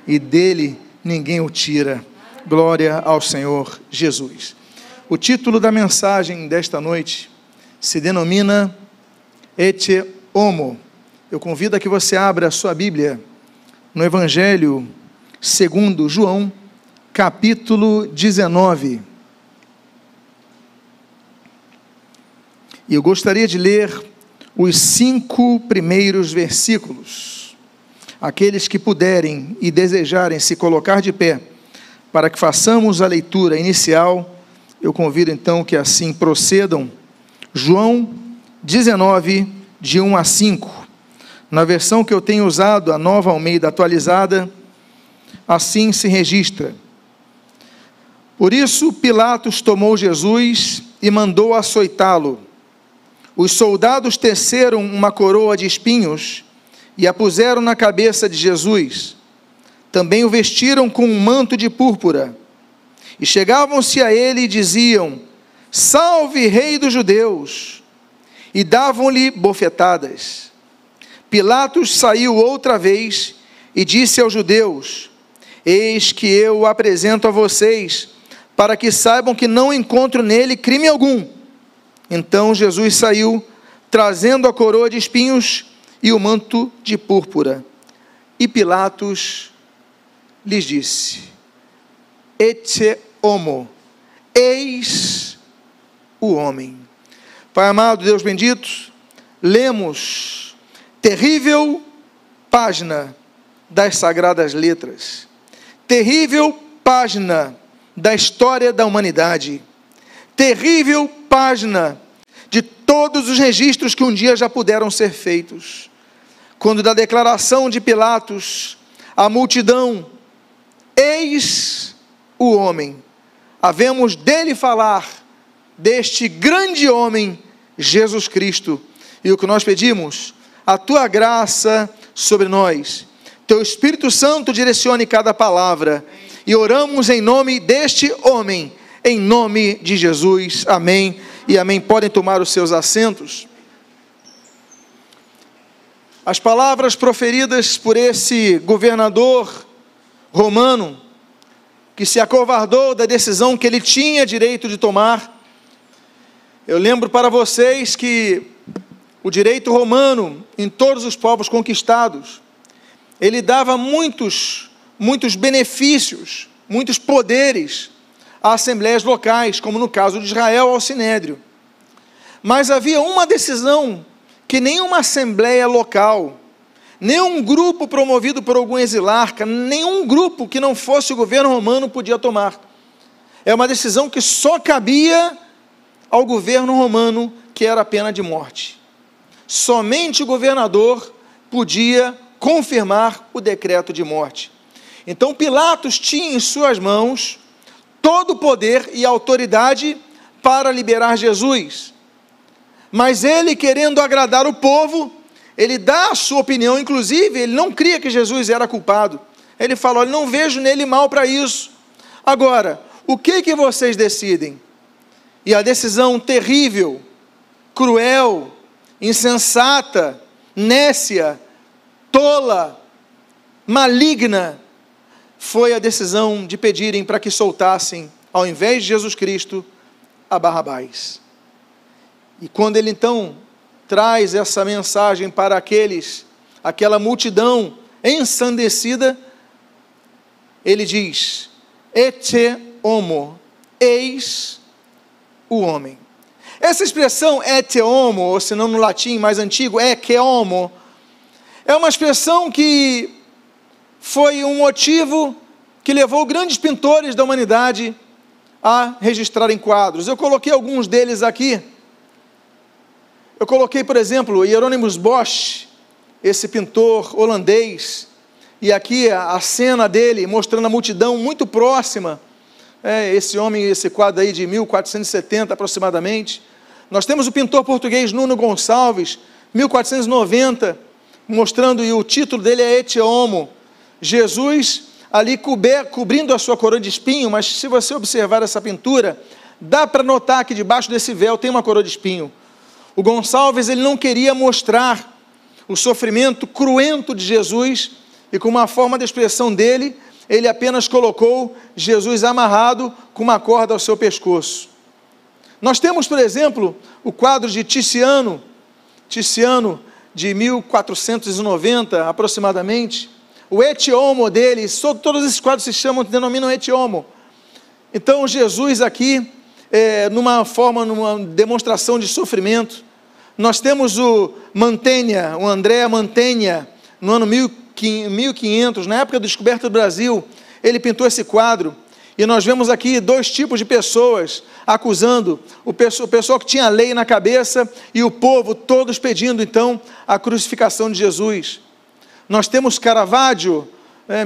e dele ninguém o tira. Glória ao Senhor Jesus. O título da mensagem desta noite se denomina Ecce Homo. Eu convido a que você abra a sua Bíblia no Evangelho segundo João, capítulo 19. E eu gostaria de ler os 5 primeiros versículos. Aqueles que puderem e desejarem se colocar de pé, para que façamos a leitura inicial, eu convido então que assim procedam. João 19, de 1 a 5. Na versão que eu tenho usado, a Nova Almeida atualizada, assim se registra: Por isso Pilatos tomou Jesus e mandou açoitá-lo. Os soldados teceram uma coroa de espinhos e a puseram na cabeça de Jesus. Também o vestiram com um manto de púrpura. E chegavam-se a ele e diziam: Salve, Rei dos Judeus! E davam-lhe bofetadas. Pilatos saiu outra vez e disse aos judeus: Eis que eu o apresento a vocês, para que saibam que não encontro nele crime algum. Então Jesus saiu, trazendo a coroa de espinhos e o manto de púrpura. E Pilatos lhes disse: Ecce Homo, eis o homem. Pai amado, Deus bendito, lemos terrível página das sagradas letras, terrível página da história da humanidade, terrível página de todos os registros que um dia já puderam ser feitos, quando da declaração de Pilatos, a multidão, eis o homem, havemos dele falar, deste grande homem, Jesus Cristo. E o que nós pedimos? A tua graça sobre nós, teu Espírito Santo direcione cada palavra, e oramos em nome deste homem, em nome de Jesus, amém e amém. Podem tomar os seus assentos. As palavras proferidas por esse governador romano, que se acovardou da decisão que ele tinha direito de tomar. Eu lembro para vocês que o direito romano, em todos os povos conquistados, ele dava muitos benefícios, muitos poderes a assembleias locais, como no caso de Israel, ao Sinédrio. Mas havia uma decisão que nenhuma assembleia local, nenhum grupo promovido por algum exilarca, nenhum grupo que não fosse o governo romano podia tomar. É uma decisão que só cabia ao governo romano, que era a pena de morte. Somente o governador podia confirmar o decreto de morte. Então Pilatos tinha em suas mãos todo o poder e autoridade para liberar Jesus. Mas ele, querendo agradar o povo, ele dá a sua opinião, inclusive, ele não cria que Jesus era culpado. Ele fala: olha, não vejo nele mal para isso. Agora, o que vocês decidem? E a decisão terrível, cruel, insensata, nécia, tola, maligna, foi a decisão de pedirem para que soltassem, ao invés de Jesus Cristo, a Barrabás. E quando ele então traz essa mensagem para aquela multidão ensandecida, ele diz: Ecce Homo, eis o homem. Essa expressão Ecce Homo, ou se não no latim mais antigo, Ecce Homo, é uma expressão que foi um motivo que levou grandes pintores da humanidade a registrarem quadros. Eu coloquei alguns deles aqui. Eu coloquei, por exemplo, Hieronymus Bosch, esse pintor holandês, e aqui a cena dele, mostrando a multidão muito próxima, esse homem, esse quadro aí de 1470 aproximadamente. Nós temos o pintor português Nuno Gonçalves, 1490, mostrando, e o título dele é Ecce Homo, Jesus ali cobrindo a sua coroa de espinho, mas se você observar essa pintura, dá para notar que debaixo desse véu tem uma coroa de espinho. O Gonçalves, ele não queria mostrar o sofrimento cruento de Jesus, e com uma forma de expressão dele, ele apenas colocou Jesus amarrado com uma corda ao seu pescoço. Nós temos, por exemplo, o quadro de Tiziano de 1490 aproximadamente, o Et Homo dele, todos esses quadros se denominam Et Homo. Então Jesus aqui, numa demonstração de sofrimento. Nós temos o Andrea Mantegna, no ano 1500, na época da descoberta do Brasil, ele pintou esse quadro, e nós vemos aqui dois tipos de pessoas acusando, o pessoal que tinha a lei na cabeça, e o povo, todos pedindo então a crucificação de Jesus. Nós temos Caravaggio,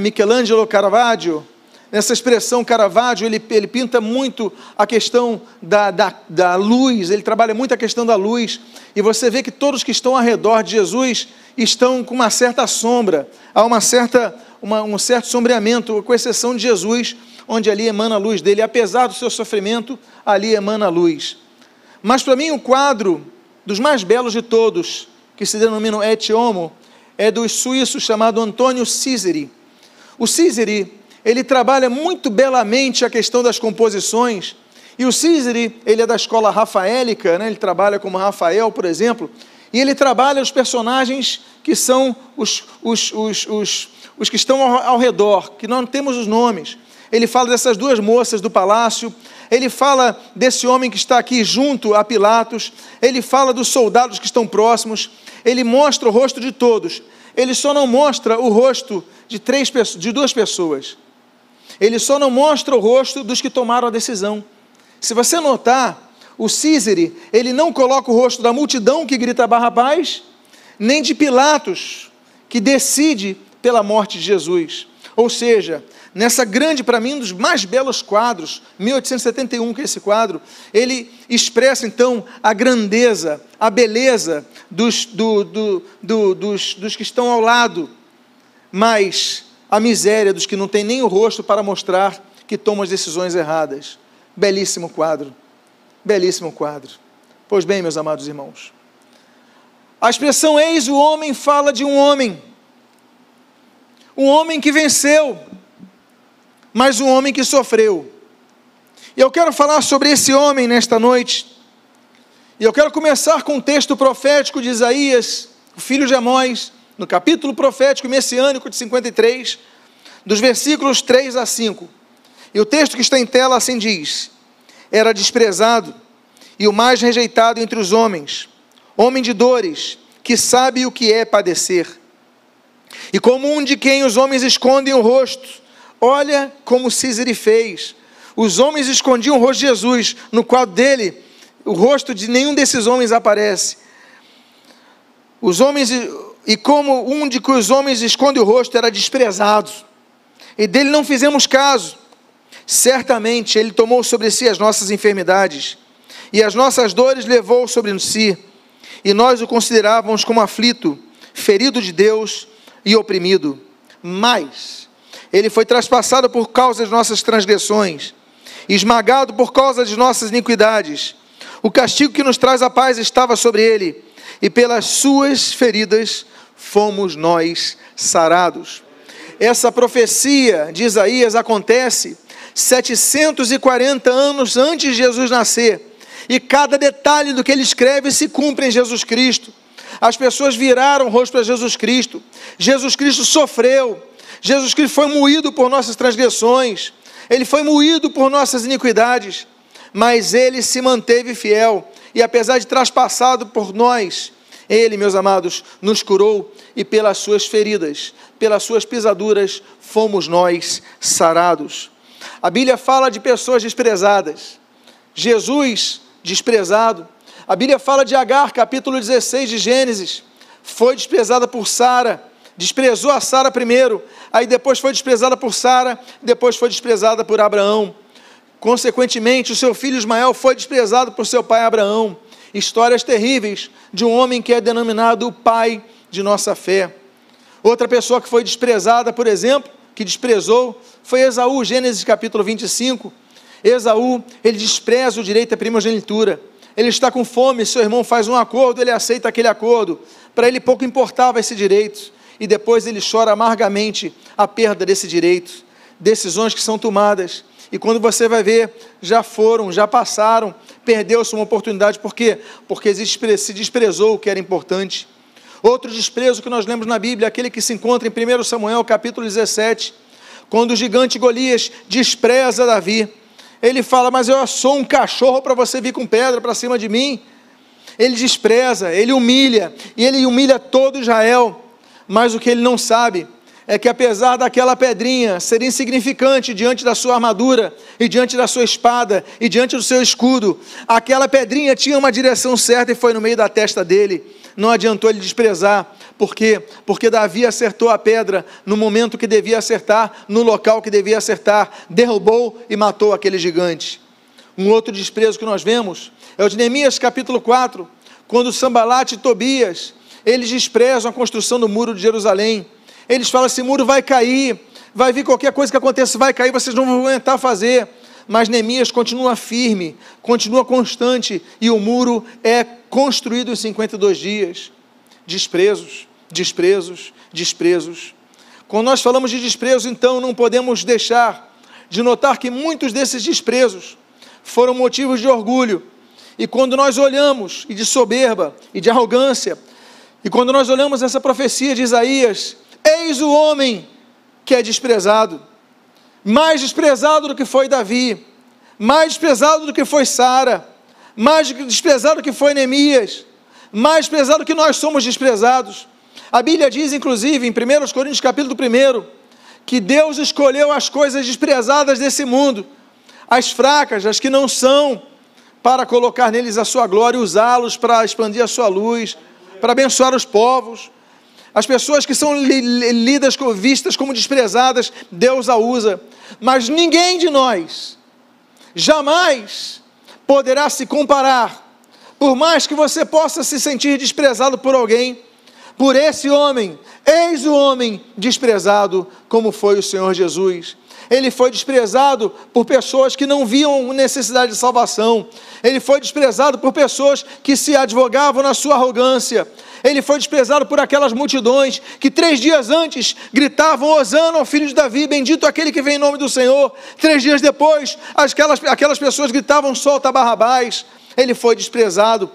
Michelangelo Caravaggio. Nessa expressão Caravaggio, ele pinta muito a questão da luz, ele trabalha muito a questão da luz, e você vê que todos que estão ao redor de Jesus estão com uma certa sombra, há um certo sombreamento, com exceção de Jesus, onde ali emana a luz dele, apesar do seu sofrimento, ali emana a luz. Mas para mim o quadro dos mais belos de todos, que se denominam Et Homo, é do suíço chamado Antonio Cíceri. O Cíceri, ele trabalha muito belamente a questão das composições, e o Cíceri, ele é da escola rafaélica, ele trabalha como Rafael, por exemplo, e ele trabalha os personagens que são os que estão ao redor, que não temos os nomes. Ele fala dessas duas moças do palácio, ele fala desse homem que está aqui junto a Pilatos, ele fala dos soldados que estão próximos, ele mostra o rosto de todos, ele só não mostra o rosto de duas pessoas, ele só não mostra o rosto dos que tomaram a decisão. Se você notar, o Cíceri, ele não coloca o rosto da multidão que grita Barrabás, nem de Pilatos, que decide pela morte de Jesus. Ou seja, nessa grande, para mim, um dos mais belos quadros, 1871, que é esse quadro, ele expressa então a grandeza, a beleza dos que estão ao lado, mas a miséria dos que não têm nem o rosto para mostrar que tomam as decisões erradas. Belíssimo quadro, belíssimo quadro. Pois bem, meus amados irmãos, a expressão eis o homem fala de um homem que venceu, mas um homem que sofreu. E eu quero falar sobre esse homem nesta noite, e eu quero começar com um texto profético de Isaías, o filho de Amós, no capítulo profético messiânico de 53, dos versículos 3 a 5, e o texto que está em tela assim diz: era desprezado e o mais rejeitado entre os homens, homem de dores, que sabe o que é padecer, e como um de quem os homens escondem o rosto. Olha como Cíceri fez. Os homens escondiam o rosto de Jesus, no quadro dele, o rosto de nenhum desses homens aparece. E como um de que os homens escondem o rosto, era desprezado, e dele não fizemos caso. Certamente ele tomou sobre si as nossas enfermidades, e as nossas dores levou sobre si, e nós o considerávamos como aflito, ferido de Deus e oprimido. Mas ele foi traspassado por causa das nossas transgressões, esmagado por causa das nossas iniquidades. O castigo que nos traz a paz estava sobre ele, e pelas suas feridas fomos nós sarados. Essa profecia de Isaías acontece 740 anos antes de Jesus nascer, e cada detalhe do que ele escreve se cumpre em Jesus Cristo. As pessoas viraram o rosto para Jesus Cristo sofreu, Jesus Cristo foi moído por nossas transgressões, ele foi moído por nossas iniquidades, mas ele se manteve fiel, e apesar de traspassado por nós, ele, meus amados, nos curou, e pelas suas feridas, pelas suas pisaduras, fomos nós sarados. A Bíblia fala de pessoas desprezadas, Jesus desprezado. A Bíblia fala de Agar, capítulo 16 de Gênesis, foi desprezada por Sara, desprezou a Sara primeiro, aí depois foi desprezada por Sara, depois foi desprezada por Abraão. Consequentemente, o seu filho Ismael foi desprezado por seu pai Abraão. Histórias terríveis de um homem que é denominado o pai de nossa fé. Outra pessoa que foi desprezada, por exemplo, que desprezou, foi Esaú, Gênesis capítulo 25. Esaú, ele despreza o direito à primogenitura. Ele está com fome, seu irmão faz um acordo, ele aceita aquele acordo. Para ele pouco importava esse direito. e depois ele chora amargamente a perda desse direito, decisões que são tomadas, e quando você vai ver, já foram, já passaram, perdeu-se uma oportunidade. Por quê? Porque se desprezou o que era importante. Outro desprezo que nós lemos na Bíblia, aquele que se encontra em 1 Samuel capítulo 17, quando o gigante Golias despreza Davi. Ele fala: mas eu sou um cachorro para você vir com pedra para cima de mim. Ele despreza, ele humilha, e ele humilha todo Israel. Mas o que ele não sabe é que, apesar daquela pedrinha ser insignificante diante da sua armadura, e diante da sua espada, e diante do seu escudo, aquela pedrinha tinha uma direção certa e foi no meio da testa dele. Não adiantou ele desprezar. Por quê? Porque Davi acertou a pedra no momento que devia acertar, no local que devia acertar, derrubou e matou aquele gigante. Um outro desprezo que nós vemos é o de Neemias capítulo 4, quando Sambalate e Tobias, eles desprezam a construção do muro de Jerusalém. Eles falam: esse muro vai cair, vai vir qualquer coisa que aconteça, vai cair, vocês não vão aguentar fazer. Mas Neemias continua firme, continua constante, e o muro é construído em 52 dias. Desprezos, desprezos, desprezos. Quando nós falamos de desprezo, então, não podemos deixar de notar que muitos desses desprezos foram motivos de orgulho. E quando nós olhamos, e de soberba, e de arrogância, e quando nós olhamos essa profecia de Isaías: eis o homem que é desprezado, mais desprezado do que foi Davi, mais desprezado do que foi Sara, mais desprezado do que foi Neemias, mais desprezado do que nós somos desprezados. A Bíblia diz, inclusive, em 1 Coríntios capítulo 1, que Deus escolheu as coisas desprezadas desse mundo, as fracas, as que não são, para colocar neles a sua glória e usá-los para expandir a sua luz, para abençoar os povos. As pessoas que são vistas como desprezadas, Deus a usa. Mas ninguém de nós jamais poderá se comparar, por mais que você possa se sentir desprezado por alguém, por esse homem. Eis o homem desprezado, como foi o Senhor Jesus. Ele foi desprezado por pessoas que não viam necessidade de salvação. Ele foi desprezado por pessoas que se advogavam na sua arrogância. Ele foi desprezado por aquelas multidões que 3 dias antes gritavam: hosana ao filho de Davi, bendito aquele que vem em nome do Senhor. 3 dias depois, aquelas pessoas gritavam: solta Barrabás. Ele foi desprezado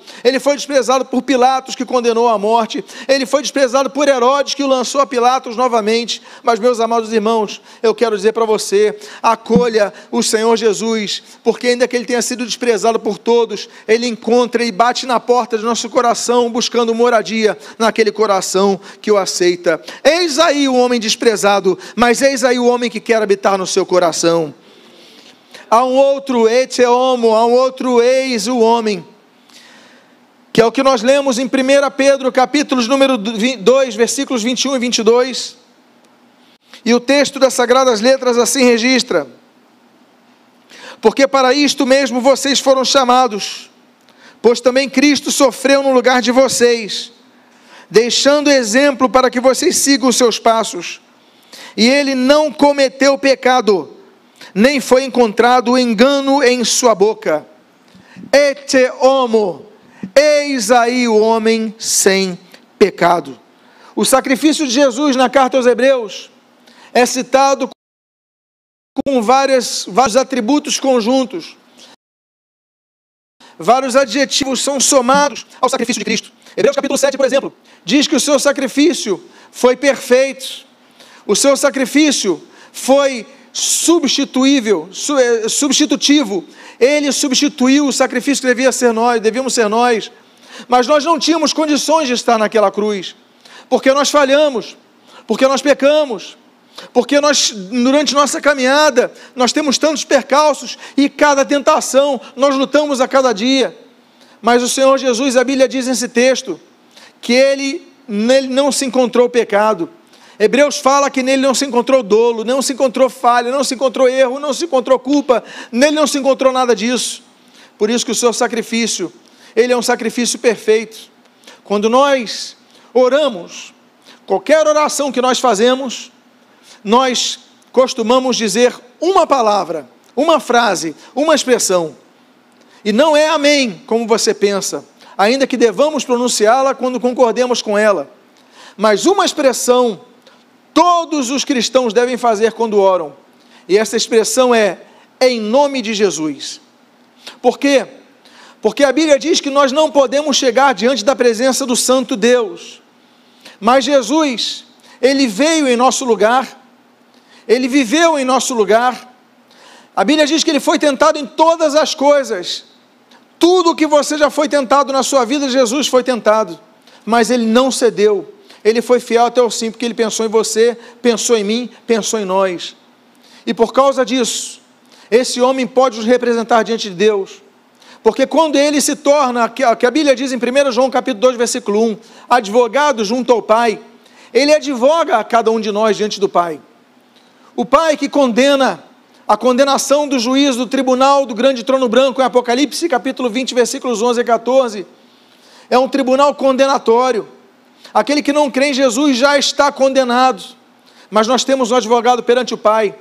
por Pilatos, que condenou à morte, ele foi desprezado por Herodes, que o lançou a Pilatos novamente. Mas, meus amados irmãos, eu quero dizer para você: acolha o Senhor Jesus, porque ainda que ele tenha sido desprezado por todos, ele encontra e bate na porta do nosso coração, buscando moradia naquele coração que o aceita. Eis aí o homem desprezado, mas eis aí o homem que quer habitar no seu coração. Há um outro ete homo, há um outro eis o homem, que é o que nós lemos em 1 Pedro, capítulos número 2, versículos 21 e 22, e o texto das Sagradas Letras assim registra: porque para isto mesmo vocês foram chamados, pois também Cristo sofreu no lugar de vocês, deixando exemplo para que vocês sigam os seus passos, e ele não cometeu pecado, nem foi encontrado engano em sua boca. Ete homo, eis aí o homem sem pecado. O sacrifício de Jesus na carta aos Hebreus é citado com vários atributos conjuntos. Vários adjetivos são somados ao sacrifício de Cristo. Hebreus capítulo 7, por exemplo, diz que o seu sacrifício foi perfeito. O seu sacrifício foi substitutivo. Ele substituiu o sacrifício que devíamos ser nós, mas nós não tínhamos condições de estar naquela cruz, porque nós falhamos, porque nós pecamos, porque nós, durante nossa caminhada, nós temos tantos percalços, e cada tentação, nós lutamos a cada dia. Mas o Senhor Jesus, a Bíblia diz nesse texto, que nele não se encontrou pecado. Hebreus fala que nele não se encontrou dolo, não se encontrou falha, não se encontrou erro, não se encontrou culpa, nele não se encontrou nada disso. Por isso que o seu sacrifício, ele é um sacrifício perfeito. Quando nós oramos, qualquer oração que nós fazemos, nós costumamos dizer uma palavra, uma frase, uma expressão, e não é amém, como você pensa, ainda que devamos pronunciá-la quando concordemos com ela. mas uma expressão todos os cristãos devem fazer quando oram, e essa expressão é em nome de Jesus. Por quê? Porque a Bíblia diz que nós não podemos chegar diante da presença do Santo Deus, mas Jesus, Ele veio em nosso lugar, Ele viveu em nosso lugar. A Bíblia diz que Ele foi tentado em todas as coisas. Tudo que você já foi tentado na sua vida, Jesus foi tentado, mas Ele não cedeu. Ele foi fiel até o fim, porque Ele pensou em você, pensou em mim, pensou em nós. E por causa disso, esse homem pode nos representar diante de Deus, porque quando ele se torna, que a Bíblia diz em 1 João capítulo 2, versículo 1, advogado junto ao Pai, ele advoga a cada um de nós diante do Pai. O Pai que condena, a condenação do juízo do tribunal do grande trono branco, em Apocalipse capítulo 20, versículos 11 e 14, é um tribunal condenatório. Aquele que não crê em Jesus já está condenado, mas nós temos um advogado perante o Pai,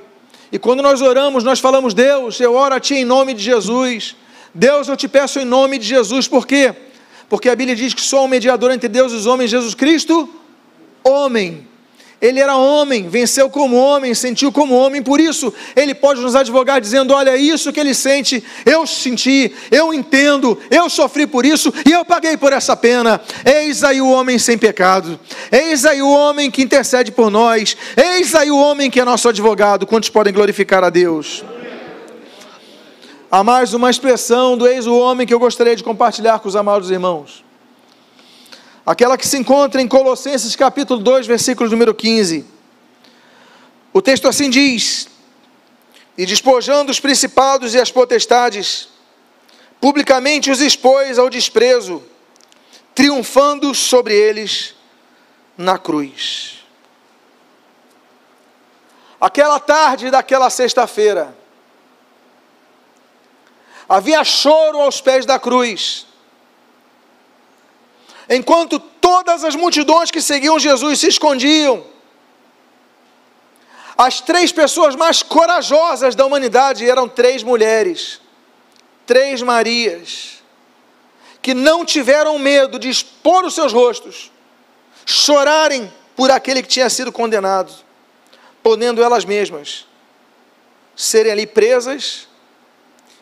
e quando nós oramos, nós falamos: Deus, eu oro a Ti em nome de Jesus, Deus, eu te peço em nome de Jesus. Por quê? Porque a Bíblia diz que só um mediador entre Deus e os homens, Jesus Cristo, homem. Ele era homem, venceu como homem, sentiu como homem, por isso Ele pode nos advogar dizendo: olha, isso que Ele sente, eu senti, eu entendo, eu sofri por isso e eu paguei por essa pena. Eis aí o homem sem pecado, eis aí o homem que intercede por nós, eis aí o homem que é nosso advogado. Quantos podem glorificar a Deus? Há mais uma expressão do eis o homem que eu gostaria de compartilhar com os amados irmãos. Aquela que se encontra em Colossenses capítulo 2, versículo número 15. O texto assim diz: e despojando os principados e as potestades, publicamente os expôs ao desprezo, triunfando sobre eles na cruz. Aquela tarde daquela sexta-feira, havia choro aos pés da cruz, enquanto todas as multidões que seguiam Jesus se escondiam. As 3 pessoas mais corajosas da humanidade eram 3 mulheres, 3 Marias, que não tiveram medo de expor os seus rostos, chorarem por aquele que tinha sido condenado, podendo elas mesmas serem ali presas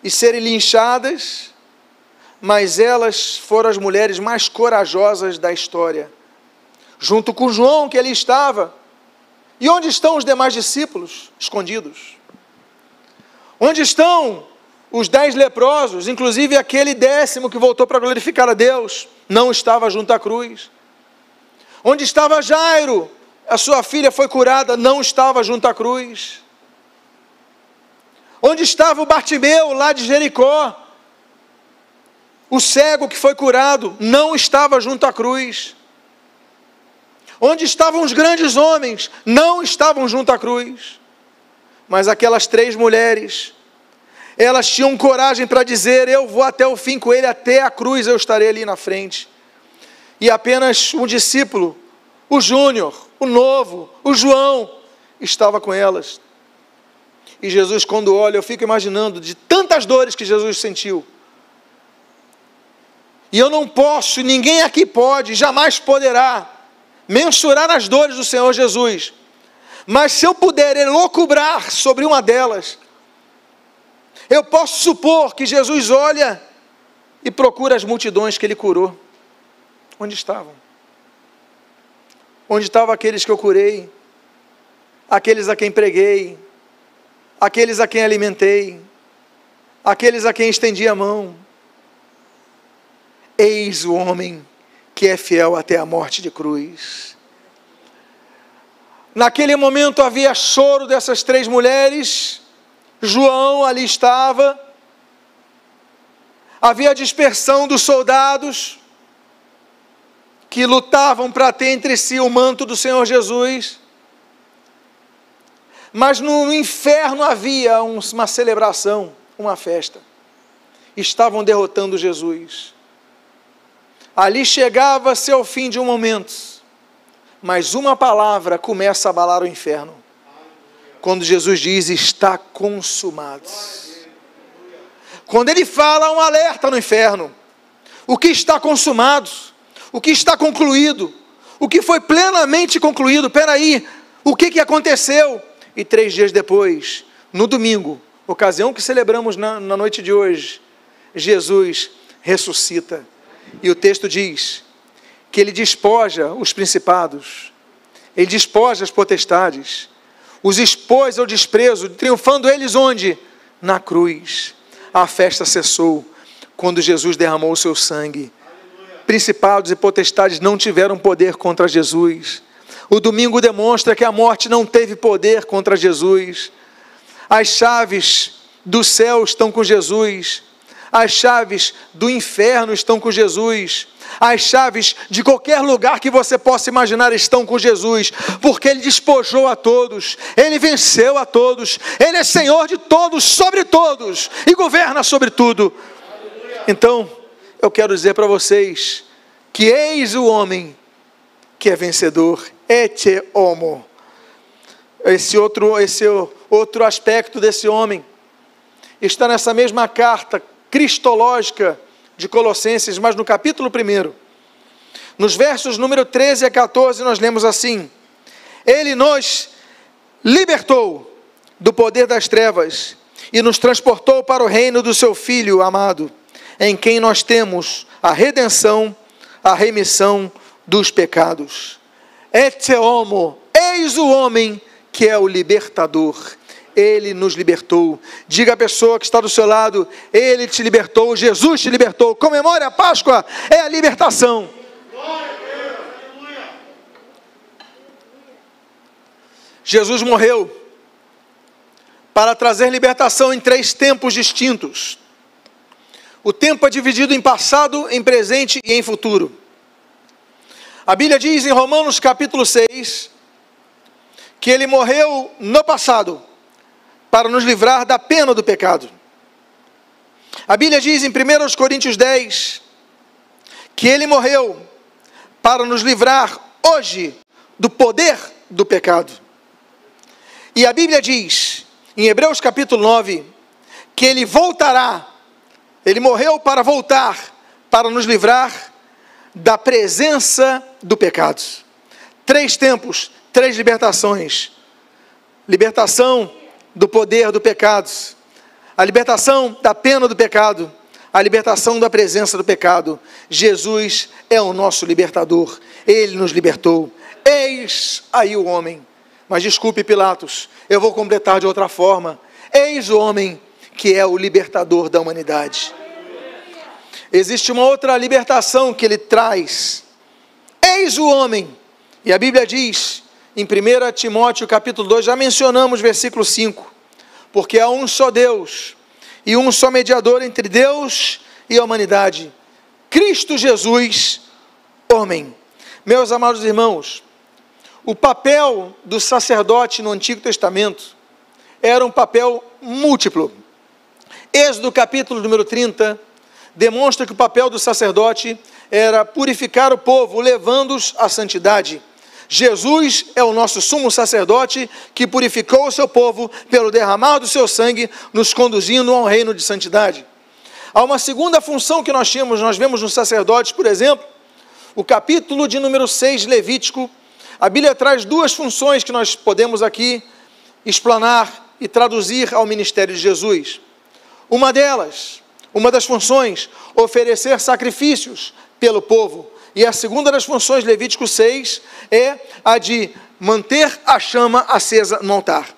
e serem linchadas, mas elas foram as mulheres mais corajosas da história, junto com João, que ali estava. E onde estão os demais discípulos? Escondidos. Onde estão os 10 leprosos, inclusive aquele 10º que voltou para glorificar a Deus? Não estava junto à cruz. Onde estava Jairo? A sua filha foi curada, não estava junto à cruz. Onde estava o Bartimeu, lá de Jericó? O cego que foi curado, não estava junto à cruz. Onde estavam os grandes homens? Não estavam junto à cruz. Mas aquelas 3 mulheres, elas tinham coragem para dizer: eu vou até o fim com ele, até a cruz eu estarei ali na frente. E apenas um discípulo, o Júnior, o novo, o João, estava com elas. E Jesus, quando olha, eu fico imaginando de tantas dores que Jesus sentiu. E eu não posso, e ninguém aqui pode, jamais poderá mensurar as dores do Senhor Jesus. Mas se eu puder elocubrar sobre uma delas, eu posso supor que Jesus olha e procura as multidões que Ele curou. Onde estavam? Onde estavam aqueles que eu curei? Aqueles a quem preguei? Aqueles a quem alimentei? Aqueles a quem estendi a mão? Eis o homem que é fiel até a morte de cruz. Naquele momento havia choro dessas 3 mulheres, João ali estava, havia dispersão dos soldados, que lutavam para ter entre si o manto do Senhor Jesus, mas no inferno havia uma celebração, uma festa, estavam derrotando Jesus. Ali chegava-se ao fim de um momento, mas uma palavra começa a abalar o inferno, quando Jesus diz: está consumado. Quando Ele fala, um alerta no inferno: o que está consumado, o que está concluído, o que foi plenamente concluído. Peraí, o que aconteceu? E 3 dias depois, no domingo, ocasião que celebramos na noite de hoje, Jesus ressuscita. E o texto diz que ele despoja os principados, ele despoja as potestades, os expôs ao desprezo, triunfando eles onde? Na cruz. A festa cessou quando Jesus derramou o seu sangue. Principados e potestades não tiveram poder contra Jesus. O domingo demonstra que a morte não teve poder contra Jesus. As chaves do céu estão com Jesus. As chaves do inferno estão com Jesus. As chaves de qualquer lugar que você possa imaginar estão com Jesus, porque Ele despojou a todos, Ele venceu a todos, Ele é Senhor de todos, sobre todos, e governa sobre tudo. Então, eu quero dizer para vocês, que eis o homem que é vencedor, ete homo. Esse outro aspecto desse homem, está nessa mesma carta cristológica de Colossenses, mas no capítulo 1, nos versos número 13 a 14, nós lemos assim: Ele nos libertou do poder das trevas e nos transportou para o reino do seu Filho amado, em quem nós temos a redenção, a remissão dos pecados. Ete homo, eis o homem que é o libertador. Ele nos libertou. Diga à pessoa que está do seu lado: Ele te libertou, Jesus te libertou. Comemore a Páscoa, é a libertação. Jesus morreu para trazer libertação em 3 tempos distintos. O tempo é dividido em passado, em presente e em futuro. A Bíblia diz em Romanos capítulo 6, que Ele morreu no passado, para nos livrar da pena do pecado. A Bíblia diz em 1 Coríntios 10, que Ele morreu para nos livrar hoje do poder do pecado. E a Bíblia diz, em Hebreus capítulo 9, que Ele voltará, Ele morreu para voltar, para nos livrar da presença do pecado. 3 tempos, 3 libertações. Libertação do poder do pecado, a libertação da pena do pecado, a libertação da presença do pecado. Jesus é o nosso libertador, Ele nos libertou. Eis aí o homem, mas desculpe Pilatos, eu vou completar de outra forma: eis o homem que é o libertador da humanidade. Existe uma outra libertação que Ele traz: eis o homem, e a Bíblia diz em 1 Timóteo capítulo 2, já mencionamos versículo 5, porque há um só Deus, e um só mediador entre Deus e a humanidade, Cristo Jesus, homem. Meus amados irmãos, o papel do sacerdote no Antigo Testamento era um papel múltiplo. Êxodo capítulo número 30, demonstra que o papel do sacerdote era purificar o povo, levando-os à santidade. Jesus é o nosso sumo sacerdote que purificou o seu povo pelo derramar do seu sangue, nos conduzindo ao reino de santidade. Há uma segunda função que nós vemos nos sacerdotes, por exemplo, o capítulo de número 6 de Levítico. A Bíblia traz 2 funções que nós podemos aqui explanar e traduzir ao ministério de Jesus. Uma das funções, oferecer sacrifícios pelo povo. E a segunda das funções, Levítico 6, é a de manter a chama acesa no altar.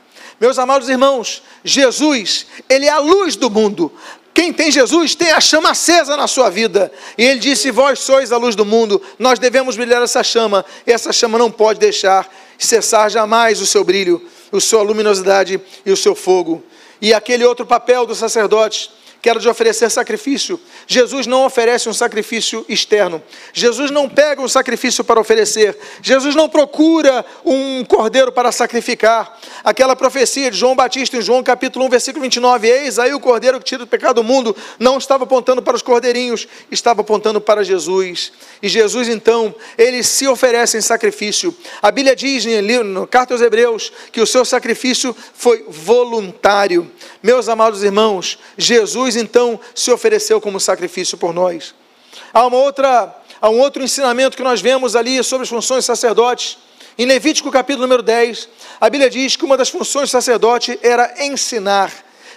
Meus amados irmãos, Jesus, Ele é a luz do mundo. Quem tem Jesus tem a chama acesa na sua vida. E Ele disse: vós sois a luz do mundo. Nós devemos brilhar essa chama. E essa chama não pode deixar cessar jamais o seu brilho, a sua luminosidade e o seu fogo. E aquele outro papel do sacerdote, que era de oferecer sacrifício. Jesus não oferece um sacrifício externo. Jesus não pega um sacrifício para oferecer. Jesus não procura um cordeiro para sacrificar. Aquela profecia de João Batista em João capítulo 1, versículo 29, eis aí o cordeiro que tira o pecado do mundo, não estava apontando para os cordeirinhos, estava apontando para Jesus. E Jesus então, Ele se oferece em sacrifício. A Bíblia diz na carta aos Hebreus, que o seu sacrifício foi voluntário. Meus amados irmãos, Jesus então se ofereceu como sacrifício por nós. Há Há um outro ensinamento que nós vemos ali sobre as funções de sacerdotes. Em Levítico capítulo número 10, a Bíblia diz que uma das funções do sacerdote era ensinar.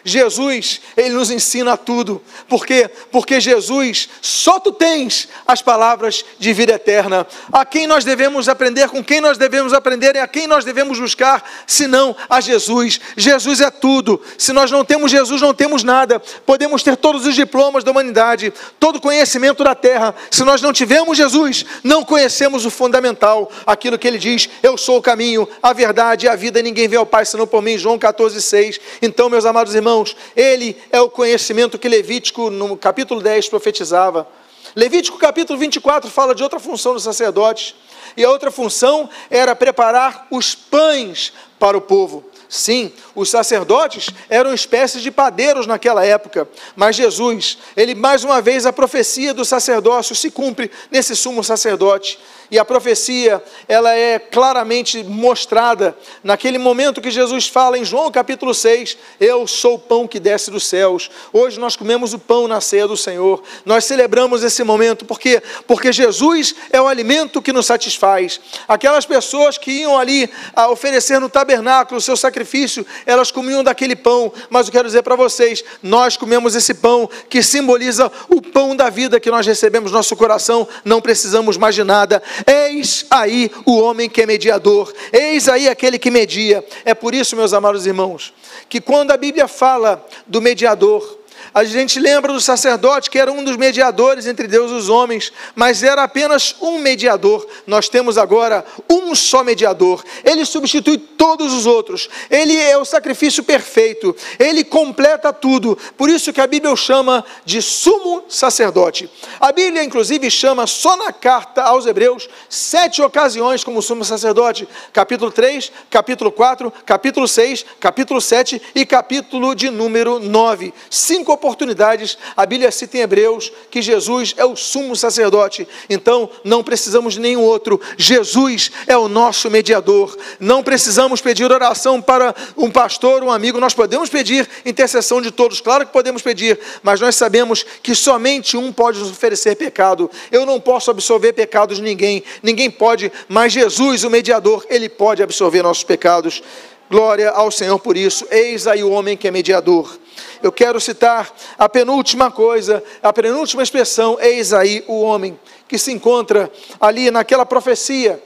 Jesus, Ele nos ensina tudo. Por quê? Porque Jesus, só Tu tens as palavras de vida eterna. A quem nós devemos aprender, com quem nós devemos aprender e a quem nós devemos buscar, senão a Jesus. Jesus é tudo. Se nós não temos Jesus, não temos nada. Podemos ter todos os diplomas da humanidade, todo o conhecimento da terra. Se nós não tivermos Jesus, não conhecemos o fundamental, aquilo que Ele diz: eu sou o caminho, a verdade e a vida, e ninguém vê ao Pai senão por mim. João 14,6. Então, meus amados irmãos, Ele é o conhecimento que Levítico, no capítulo 10, profetizava. Levítico capítulo 24 fala de outra função dos sacerdotes, e a outra função era preparar os pães para o povo. Sim, os sacerdotes eram espécies de padeiros naquela época, mas Jesus, Ele mais uma vez, a profecia do sacerdócio se cumpre nesse sumo sacerdote. E a profecia, ela é claramente mostrada naquele momento que Jesus fala em João capítulo 6, eu sou o pão que desce dos céus. Hoje nós comemos o pão na ceia do Senhor, nós celebramos esse momento, por quê? Porque Jesus é o alimento que nos satisfaz. Aquelas pessoas que iam ali a oferecer no tabernáculo o seu sacrifício, elas comiam daquele pão, mas eu quero dizer para vocês, nós comemos esse pão que simboliza o pão da vida que nós recebemos no nosso coração, não precisamos mais de nada. Eis aí o homem que é mediador, eis aí aquele que media. É por isso, meus amados irmãos, que quando a Bíblia fala do mediador, a gente lembra do sacerdote que era um dos mediadores entre Deus e os homens, mas era apenas um mediador. Nós temos agora um só mediador. Ele substitui todos os outros. Ele é o sacrifício perfeito. Ele completa tudo. Por isso que a Bíblia o chama de sumo sacerdote. A Bíblia, inclusive, chama só na carta aos Hebreus 7 ocasiões como sumo sacerdote. Capítulo 3, capítulo 4, capítulo 6, capítulo 7 e capítulo de número 9. 5 oportunidades, a Bíblia cita em Hebreus que Jesus é o sumo sacerdote, então não precisamos de nenhum outro. Jesus é o nosso mediador. Não precisamos pedir oração para um pastor, um amigo. Nós podemos pedir intercessão de todos, claro que podemos pedir, mas nós sabemos que somente um pode nos oferecer pecado. Eu não posso absorver pecados de ninguém, ninguém pode, mas Jesus, o mediador, Ele pode absorver nossos pecados. Glória ao Senhor por isso. Eis aí o homem que é mediador. Eu quero citar a penúltima coisa, a penúltima expressão, eis aí o homem, que se encontra ali naquela profecia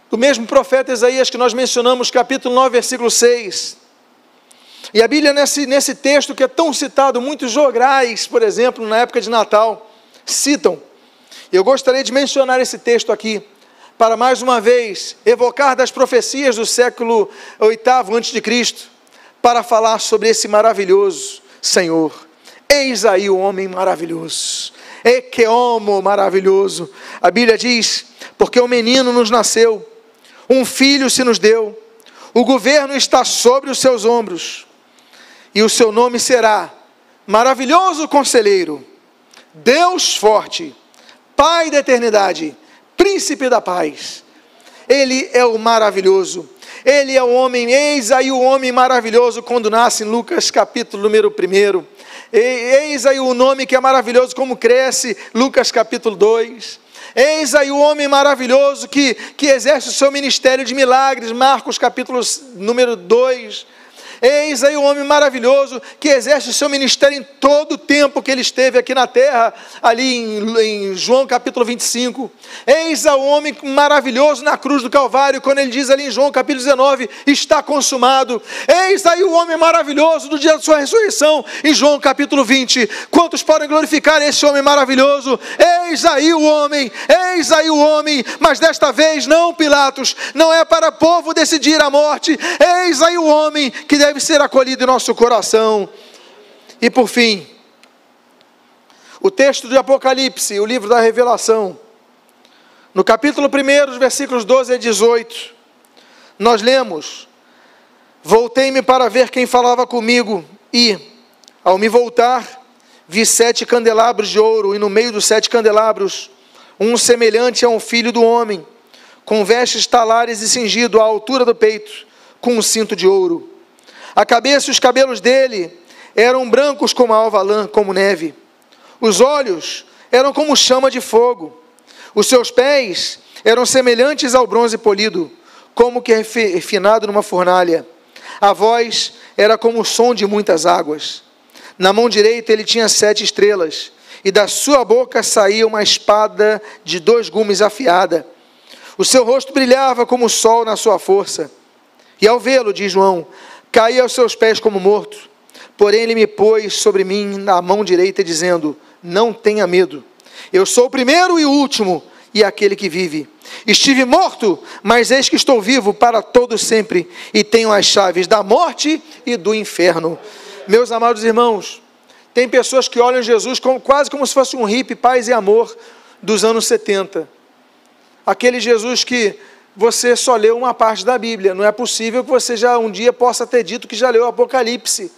do mesmo profeta Isaías que nós mencionamos, capítulo 9, versículo 6. E a Bíblia, nesse texto que é tão citado, muitos jograis, por exemplo, na época de Natal, citam. Eu gostaria de mencionar esse texto aqui, para mais uma vez evocar das profecias do século 8º a.C., para falar sobre esse maravilhoso Senhor. Eis aí o homem maravilhoso, que homo maravilhoso. A Bíblia diz, porque um menino nos nasceu, um filho se nos deu, o governo está sobre os seus ombros, e o seu nome será Maravilhoso Conselheiro, Deus Forte, Pai da Eternidade, Príncipe da Paz. Ele é o maravilhoso. Ele é o homem, eis aí o homem maravilhoso quando nasce em Lucas capítulo número 1. Eis aí o nome que é maravilhoso como cresce, Lucas capítulo 2. Eis aí o homem maravilhoso que exerce o seu ministério de milagres, Marcos capítulo número 2. Eis aí o homem maravilhoso que exerce o seu ministério em todo o tempo que ele esteve aqui na terra, ali em João capítulo 25. Eis aí o homem maravilhoso na cruz do Calvário, quando ele diz ali em João capítulo 19, está consumado. Eis aí o homem maravilhoso do dia da sua ressurreição, em João capítulo 20. Quantos podem glorificar esse homem maravilhoso? Eis aí o homem, mas desta vez não, Pilatos, não é para o povo decidir a morte. Eis aí o homem que deve ser acolhido em nosso coração. E por fim, o texto de Apocalipse, o livro da Revelação, no capítulo 1, os versículos 12 a 18, nós lemos: voltei-me para ver quem falava comigo, e, ao me voltar, vi 7 candelabros de ouro, e no meio dos 7 candelabros, um semelhante a um filho do homem, com vestes talares e cingido à altura do peito, com um cinto de ouro. A cabeça e os cabelos dele eram brancos como a alva lã, como neve. Os olhos eram como chama de fogo, Os seus pés eram semelhantes ao bronze polido, como que refinado numa fornalha. A voz era como o som de muitas águas. Na mão direita ele tinha 7 estrelas, e da sua boca saía uma espada de 2 gumes afiada. O seu rosto brilhava como o sol na sua força. E ao vê-lo, diz João, caí aos seus pés como morto. Porém ele me pôs sobre mim na mão direita, dizendo, não tenha medo. Eu sou o primeiro e o último, e aquele que vive. Estive morto, mas eis que estou vivo para todo sempre, e tenho as chaves da morte e do inferno. Meus amados irmãos, tem pessoas que olham Jesus quase como se fosse um hippie, paz e amor dos anos 70. Aquele Jesus que você só leu uma parte da Bíblia. Não é possível que você já um dia possa ter dito que já leu o Apocalipse.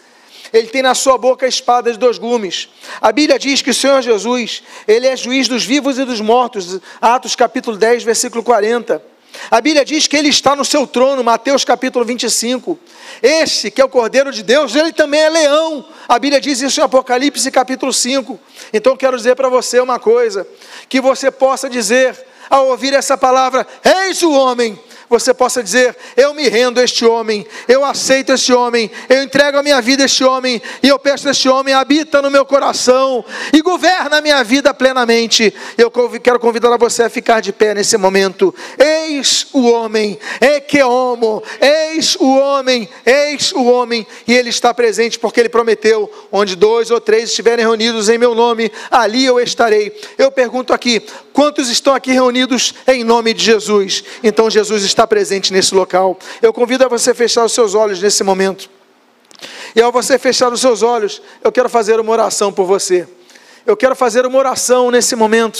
Ele tem na sua boca a espada de 2 gumes. A Bíblia diz que o Senhor Jesus, Ele é juiz dos vivos e dos mortos. Atos capítulo 10, versículo 40. A Bíblia diz que Ele está no seu trono, Mateus capítulo 25. Esse que é o Cordeiro de Deus, Ele também é leão. A Bíblia diz isso em Apocalipse capítulo 5. Então eu quero dizer para você uma coisa, que você possa dizer, ao ouvir essa palavra, eis o homem, você possa dizer, eu me rendo a este homem, eu aceito este homem, eu entrego a minha vida a este homem, e eu peço a este homem, habita no meu coração, e governa a minha vida plenamente. Eu quero convidar você a ficar de pé nesse momento. Eis o homem, eke homo, eis o homem, e ele está presente, porque ele prometeu, onde 2 ou 3 estiverem reunidos em meu nome, ali eu estarei. Eu pergunto aqui, quantos estão aqui reunidos em nome de Jesus? Então Jesus está presente nesse local. Eu convido a você fechar os seus olhos nesse momento. E ao você fechar os seus olhos, eu quero fazer uma oração por você. Eu quero fazer uma oração nesse momento.